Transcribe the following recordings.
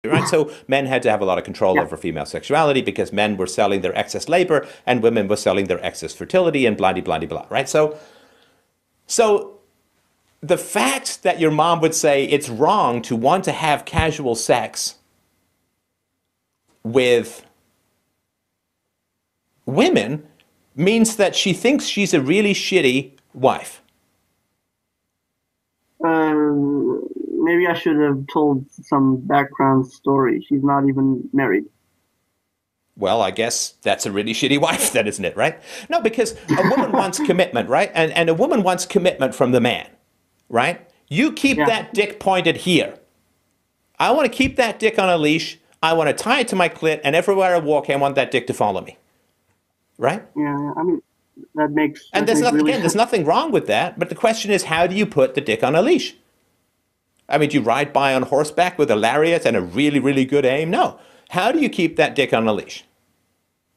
right? So men had to have a lot of control Yeah. over female sexuality because men were selling their excess labor and women were selling their excess fertility and blah, blah, blah, blah, right? So the fact that your mom would say it's wrong to want to have casual sex with women means that she thinks she's a really shitty wife. Maybe I should have told some background story. She's not even married. Well, I guess that's a really shitty wife then, isn't it, right? No, because a woman wants commitment, right? And a woman wants commitment from the man, right? You keep Yeah, that dick pointed here. I want to keep that dick on a leash. I want to tie it to my clit, and everywhere I walk, I want that dick to follow me, right? yeah. I mean, that makes And that makes really there's sense. nothing wrong with that. But the question is, how do you put the dick on a leash? I mean, do you ride by on horseback with a lariat and a really, really good aim? No. How do you keep that dick on a leash?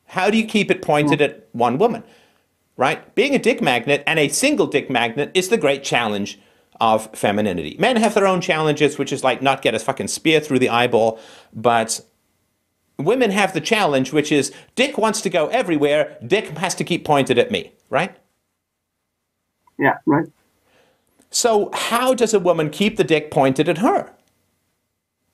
How do you keep it Yeah, pointed at one woman? Right? Being a dick magnet and a single dick magnet is the great challenge of femininity. Men have their own challenges, which is like not get a fucking spear through the eyeball, but women have the challenge, which is dick wants to go everywhere, dick has to keep pointed at me, right? yeah, right. So how does a woman keep the dick pointed at her?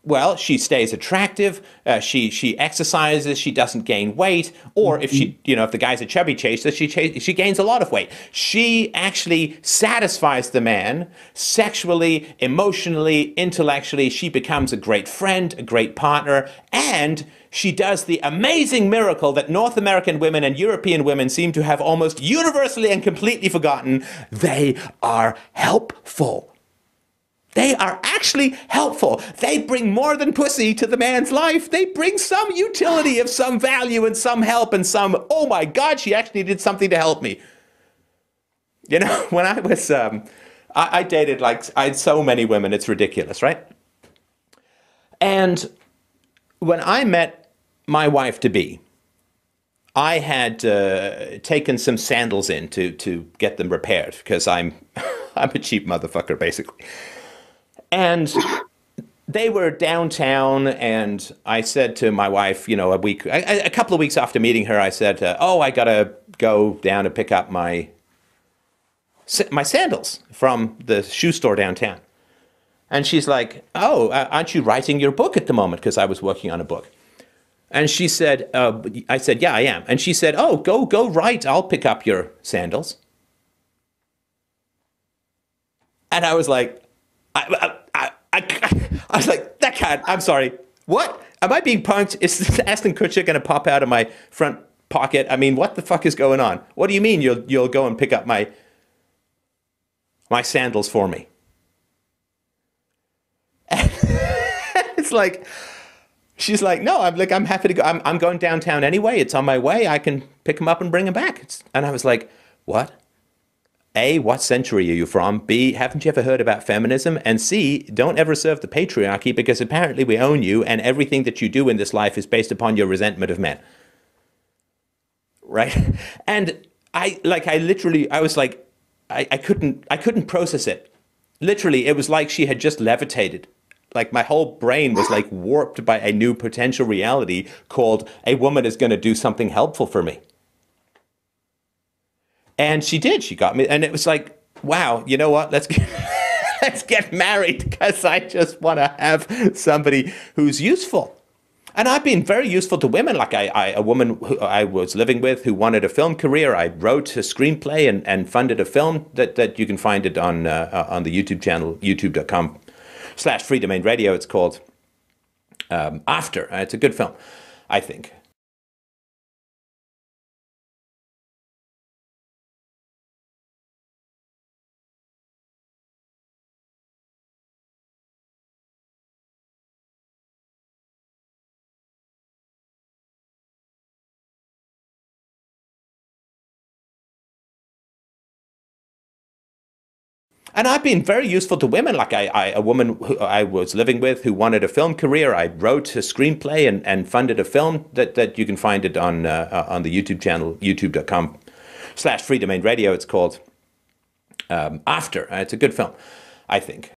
Well, she stays attractive. She exercises. She doesn't gain weight. Or if Mhm. if the guy's a chubby chaser, she gains a lot of weight. She actually satisfies the man sexually, emotionally, intellectually. She becomes a great friend, a great partner, and she does the amazing miracle that North American women and European women seem to have almost universally and completely forgotten. They are helpful. They are actually helpful. They bring more than pussy to the man's life. They bring some utility of some value and some help and some, oh my God, she actually did something to help me. You know, when I was, I dated like, I had so many women, it's ridiculous, right? And when I met my wife to be, I had taken some sandals in to get them repaired because I'm a cheap motherfucker, basically. And they were downtown, and I said to my wife, a couple of weeks after meeting her, I said, "Oh, I gotta go down and pick up my sandals from the shoe store downtown." And she's like, "Oh, aren't you writing your book at the moment?" Because I was working on a book. And she said, "I said, yeah, I am." And she said, "Oh, go write. I'll pick up your sandals." And I was like, I was like, that can't. I'm sorry. What? Am I being punked? Is Aston Kutcher going to pop out of my front pocket? I mean, what the fuck is going on? What do you mean you'll go and pick up my sandals for me? It's like she's like, no. I'm happy to go. I'm going downtown anyway. It's on my way. I can pick them up and bring them back. And I was like, what? A, what century are you from? B, haven't you ever heard about feminism? And C, don't ever serve the patriarchy because apparently we own you and everything that you do in this life is based upon your resentment of men. Right? And I was like, I couldn't process it. Literally, it was like she had just levitated. Like my whole brain was like warped by a new potential reality called a woman is going to do something helpful for me. And she did. She got me. And it was like, wow, you know what? Let's get married because I just want to have somebody who's useful. And I've been very useful to women. Like a woman who I was living with who wanted a film career. I wrote a screenplay and funded a film that you can find it on the YouTube channel, youtube.com/free domain radio. It's called After. It's a good film, I think. And I've been very useful to women. Like a woman who I was living with who wanted a film career. I wrote a screenplay and funded a film that you can find it on the YouTube channel, youtube.com/free domain radio. It's called After. It's a good film, I think.